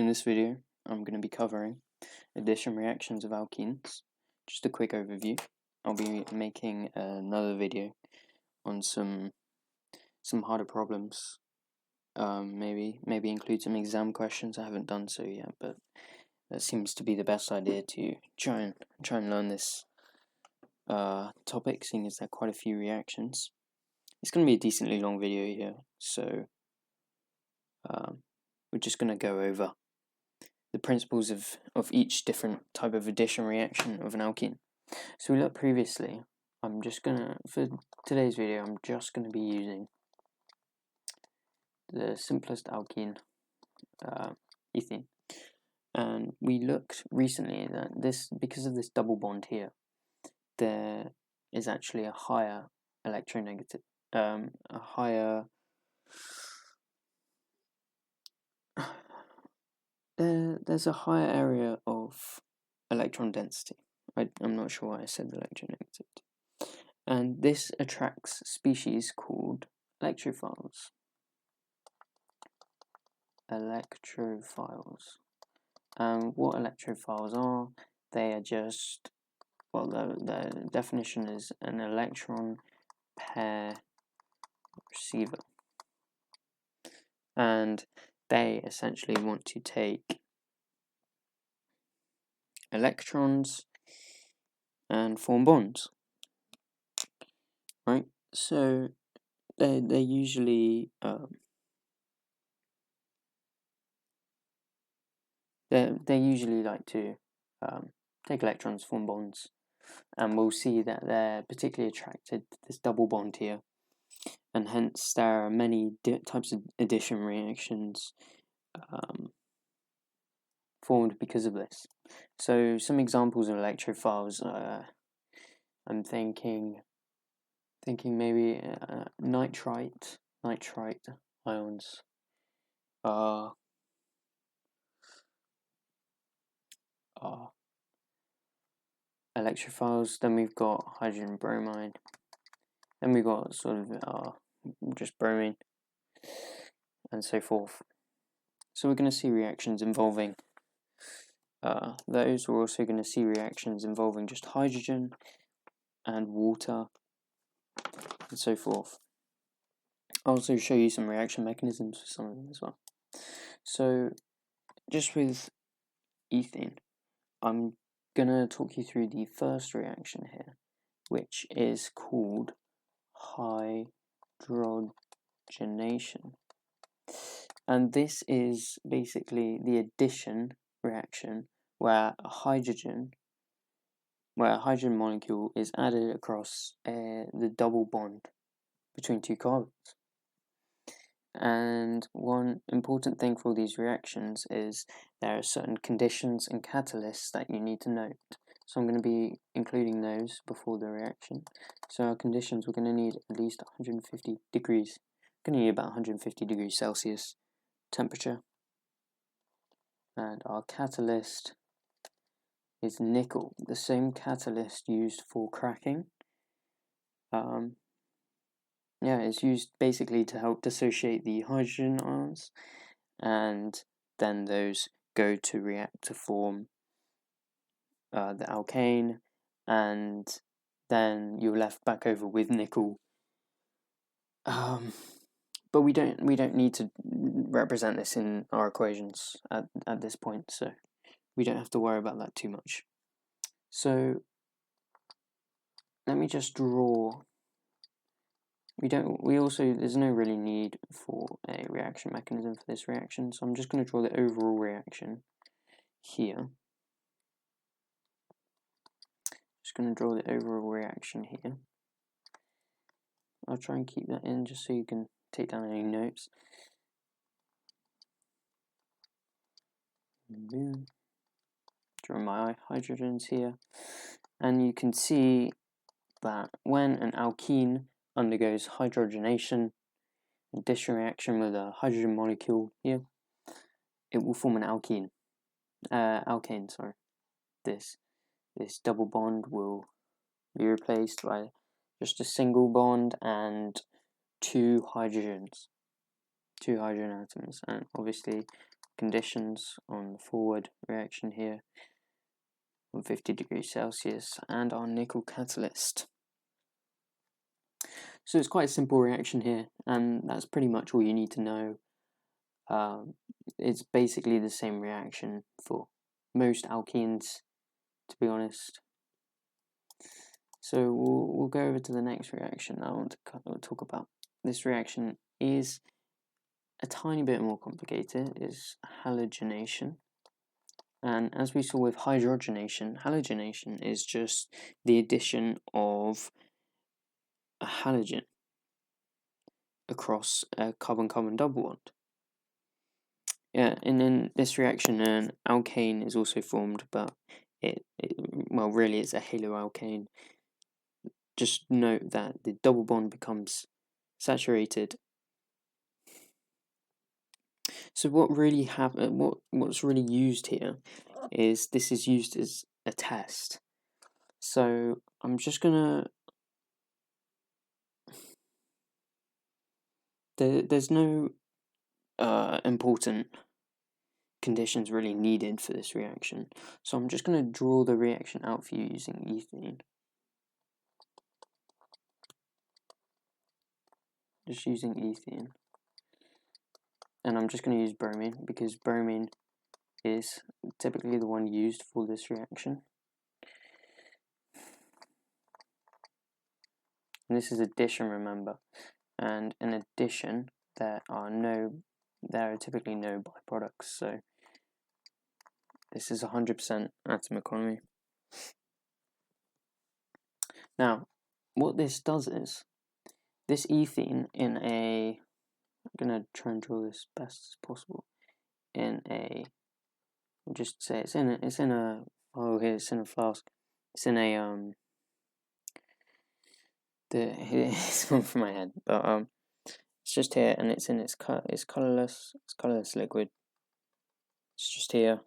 In this video, I'm going to be covering addition reactions of alkenes. Just a quick overview. I'll be making another video on some harder problems. Maybe include some exam questions. I haven't done so yet, but that seems to be the best idea to try and learn this topic, seeing as there are quite a few reactions. It's going to be a decently long video here, so we're just going to go over the principles of each different type of addition reaction of an alkene. So we looked previously. For today's video, I'm just gonna be using the simplest alkene, ethene. And we looked recently that because of this double bond here, there is actually a higher electronegative, there's a higher area of electron density. I'm not sure why I said electronegativity. And this attracts species called electrophiles. Electrophiles. And what electrophiles are, they are just, well, the definition is an electron pair receiver. And they essentially want to take electrons and form bonds, right? So they usually they usually like to take electrons, form bonds, and we'll see that they're particularly attracted to this double bond here, and hence there are many types of addition reactions formed because of this. So some examples of electrophiles, I'm thinking maybe nitrite ions are electrophiles. Then we've got hydrogen bromide. Then we've got sort of just bromine, and so forth. So we're going to see reactions involving those. We're also going to see reactions involving just hydrogen and water, and so forth. I'll also show you some reaction mechanisms for some of them as well. So just with ethene, I'm gonna talk you through the first reaction here, which is called hydrogenation. And this is basically the addition reaction where a hydrogen molecule is added across the double bond between two carbons. And one important thing for these reactions is there are certain conditions and catalysts that you need to note. So I'm going to be including those before the reaction. So our conditions, we're going to need at least 150 degrees. We're going to need about 150 degrees Celsius temperature. And our catalyst is nickel, the same catalyst used for cracking. It's used basically to help dissociate the hydrogen ions, and then those go to react to form the alkane, and then you're left back over with nickel. But we don't need to represent this in our equations at this point, so we don't have to worry about that too much. So let me just draw. There's no really need for a reaction mechanism for this reaction, so I'm just going to draw the overall reaction here. Just going to draw the overall reaction here. I'll try and keep that in just so you can take down any notes. Draw my hydrogens here, and you can see that when an alkene undergoes hydrogenation, addition reaction with a hydrogen molecule here, it will form an alkene. This double bond will be replaced by just a single bond and two hydrogen atoms, and obviously conditions on the forward reaction here on 50 degrees Celsius and our nickel catalyst. So it's quite a simple reaction here, and that's pretty much all you need to know. It's basically the same reaction for most alkenes, to be honest. So we'll go over to the next reaction I want to talk about. This reaction is a tiny bit more complicated. It's halogenation. And as we saw with hydrogenation, halogenation is just the addition of a halogen across a carbon-carbon double bond. Yeah, and in this reaction, an alkane is also formed, but well, really it's a haloalkane. Just note that the double bond becomes saturated. So what's really used here is this is used as a test. So I'm just gonna. There's no important conditions really needed for this reaction. So I'm just gonna draw the reaction out for you using ethene. Just using ethene. And I'm just going to use bromine because bromine is typically the one used for this reaction. And this is addition, remember. And in addition, there are typically no byproducts. So this is 100% atom economy. Now, what this does is this ethene in a. I'm going to try and draw this best as possible. Just say it's in a it's in a flask. It's in a it's gone from my head, but it's just here, and it's in it's colorless liquid. It's just here,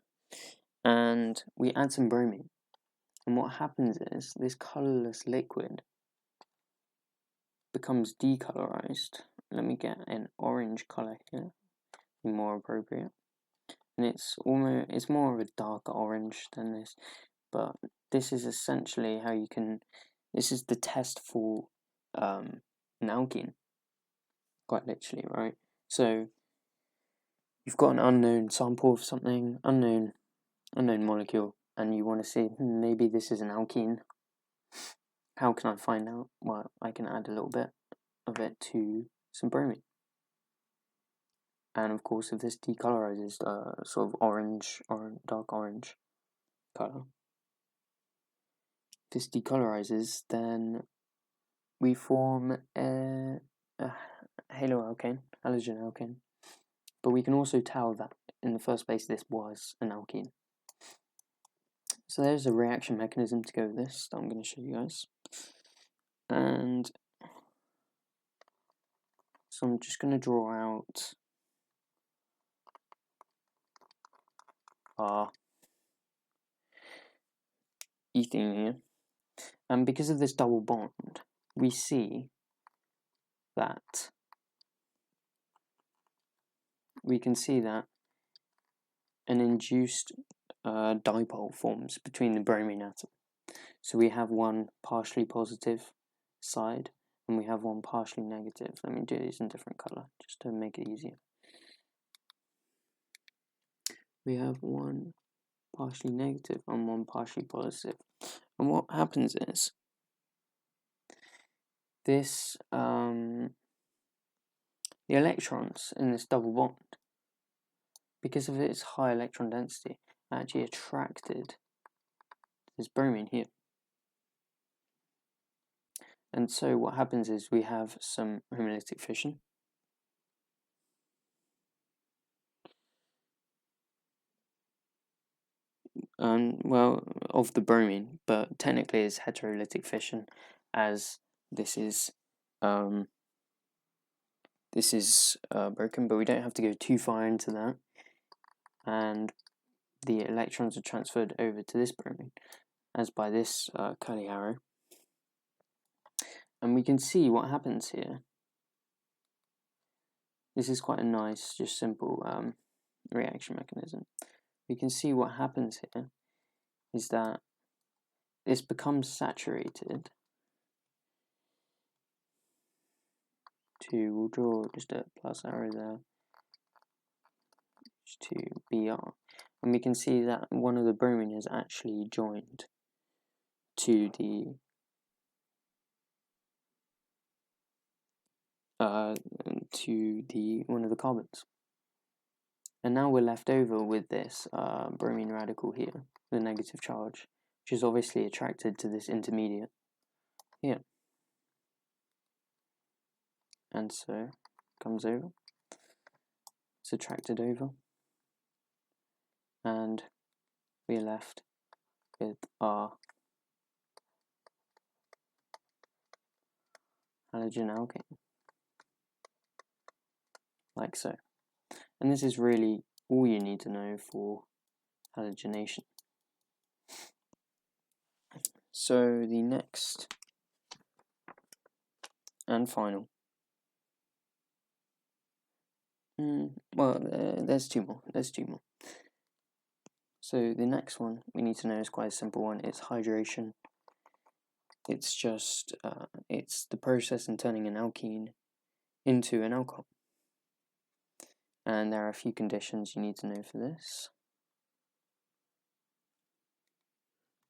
and we add some bromine, and what happens is this colorless liquid becomes decolorized. Let me get an orange color here, be more appropriate. And it's more of a darker orange than this, but this is essentially how you can. This is the test for an alkene, quite literally, right? So you've got an unknown sample of something, unknown molecule, and you want to see maybe this is an alkene. How can I find out? Well, I can add a little bit of it to some bromine. And of course, if this decolorizes sort of orange or dark orange color, if this decolorizes, then we form a halogen alkane. But we can also tell that in the first place this was an alkene. So there's a reaction mechanism to go with this that I'm going to show you guys. And so I'm just going to draw out our ethene here. And because of this double bond, we see that an induced dipole forms between the bromine atom. So we have one partially positive side and we have one partially negative. Let me do these in different color just to make it easier. We have one partially negative and one partially positive. And what happens is this the electrons in this double bond, because of its high electron density, are actually attracted to this bromine here. And so what happens is we have some homolytic fission. Well, of the bromine, but technically it's heterolytic fission, as this is broken, but we don't have to go too far into that. And the electrons are transferred over to this bromine, as by this curly arrow. And we can see what happens here. This is quite a nice, just simple reaction mechanism, we can see what happens here is that this becomes saturated we'll draw just a plus arrow there, to Br, and we can see that one of the bromine is actually joined to the one of the carbons, and now we're left over with this bromine radical here, the negative charge, which is obviously attracted to this intermediate here, and so comes over, it's attracted over, and we're left with our halogen alkane, like so. And this is really all you need to know for halogenation. So the next and final, there's two more. So the next one we need to know is quite a simple one. It's hydration. It's just it's the process in turning an alkene into an alcohol. And there are a few conditions you need to know for this,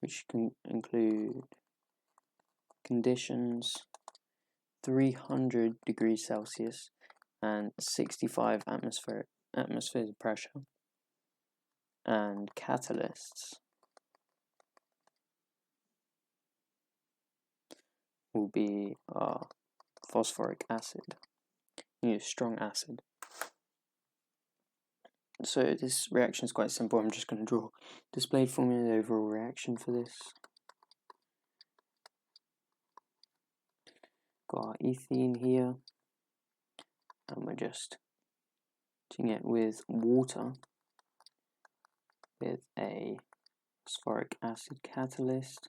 which can include conditions 300 degrees Celsius and 65 atmosphere pressure, and catalysts will be phosphoric acid. You need a strong acid. So this reaction is quite simple. I'm just going to draw displayed formula, the overall reaction for this. Got our ethene here, and we're just doing it with water with a phosphoric acid catalyst,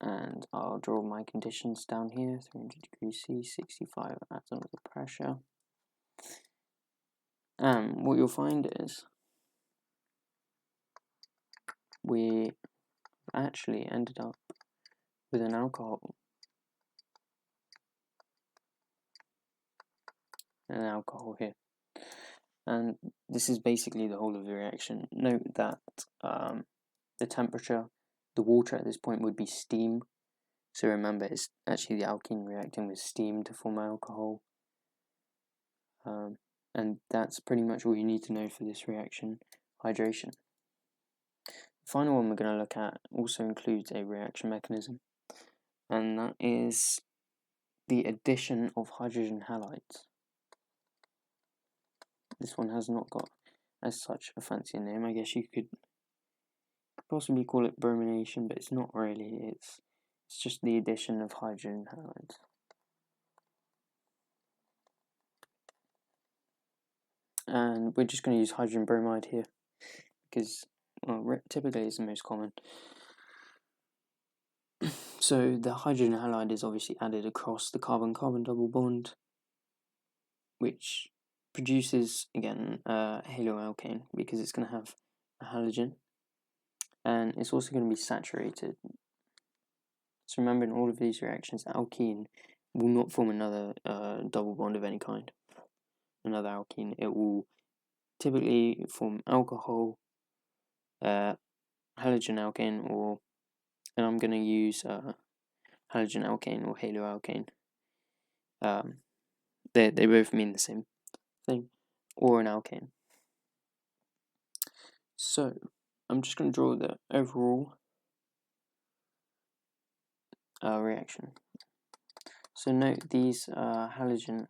and I'll draw my conditions down here: 300 degrees C, 65 atoms of pressure. And what you'll find is we actually ended up with an alcohol. Here. And this is basically the whole of the reaction. Note that the temperature, the water at this point would be steam. So remember, it's actually the alkene reacting with steam to form alcohol. And that's pretty much all you need to know for this reaction, hydration. The final one we're going to look at also includes a reaction mechanism, and that is the addition of hydrogen halides. This one has not got as such a fancy name. I guess you could possibly call it bromination, but it's not really. It's just the addition of hydrogen halides. And we're just going to use hydrogen bromide here because, well, typically it's the most common. So the hydrogen halide is obviously added across the carbon-carbon double bond, which produces, again, a haloalkane because it's going to have a halogen, and it's also going to be saturated. So remember, in all of these reactions, alkene will not form another double bond of any kind, another alkene. It will typically form alcohol, halogen alkane, and I'm going to use halogen alkane or haloalkane. They both mean the same thing, or an alkane. So I'm just going to draw the overall reaction. So note these halogen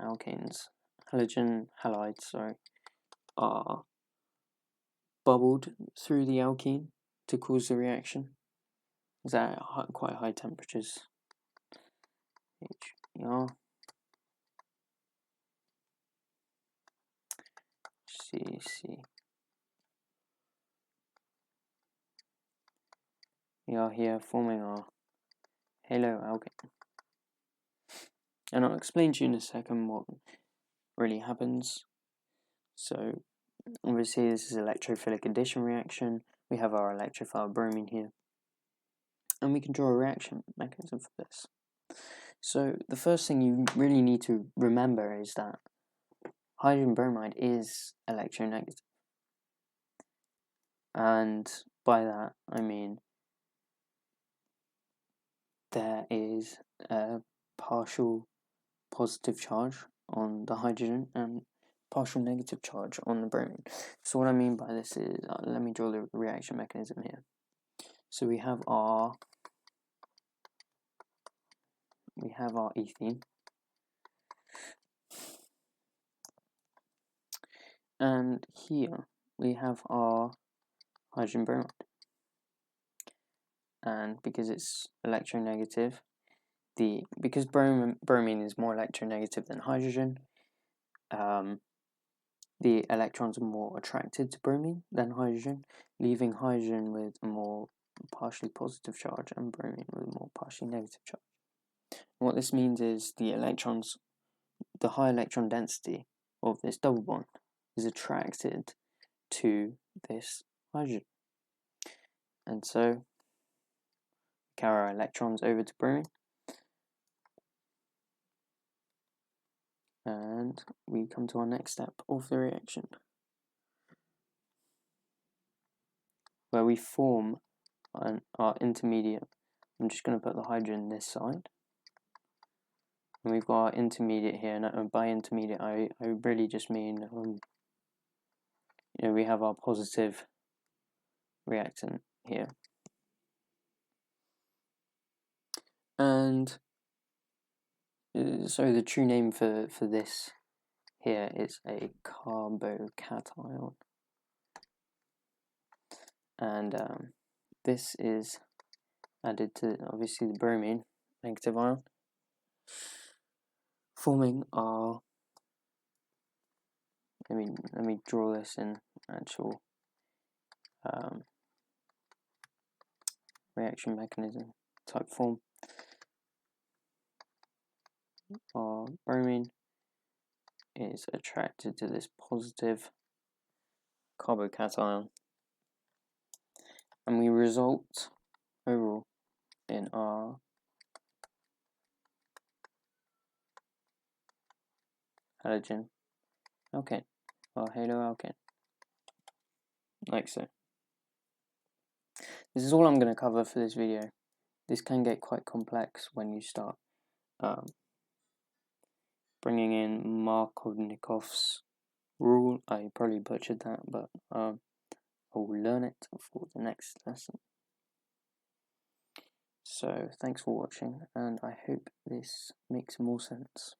halides, are bubbled through the alkene to cause the reaction. Is at quite high temperatures. HBr, CC. We are here forming our haloalkane. And I'll explain to you in a second what really happens. So obviously this is electrophilic addition reaction. We have our electrophile bromine here, and we can draw a reaction mechanism for this. So the first thing you really need to remember is that hydrogen bromide is electronegative, and by that I mean there is a partial positive charge on the hydrogen and partial negative charge on the bromine. So what I mean by this is, let me draw the reaction mechanism here. So we have our ethene, and here we have our hydrogen bromide, and because it's electronegative, because bromine is more electronegative than hydrogen, the electrons are more attracted to bromine than hydrogen, leaving hydrogen with a more partially positive charge and bromine with a more partially negative charge. And what this means is the high electron density of this double bond is attracted to this hydrogen. And so carry our electrons over to bromine, and we come to our next step of the reaction, where we form our intermediate. I'm just going to put the hydrogen this side, and we've got our intermediate here, and by intermediate I really just mean we have our positive reactant here, and so the true name for this here is a carbocation, and this is added to obviously the bromine negative ion, forming our, let me draw this in actual reaction mechanism type form. Our bromine is attracted to this positive carbocation, and we result overall in our halogen alkane, or haloalkane, like so. This is all I'm going to cover for this video. This can get quite complex when you start bringing in Markovnikov's rule. I probably butchered that, but I will learn it for the next lesson. So thanks for watching, and I hope this makes more sense.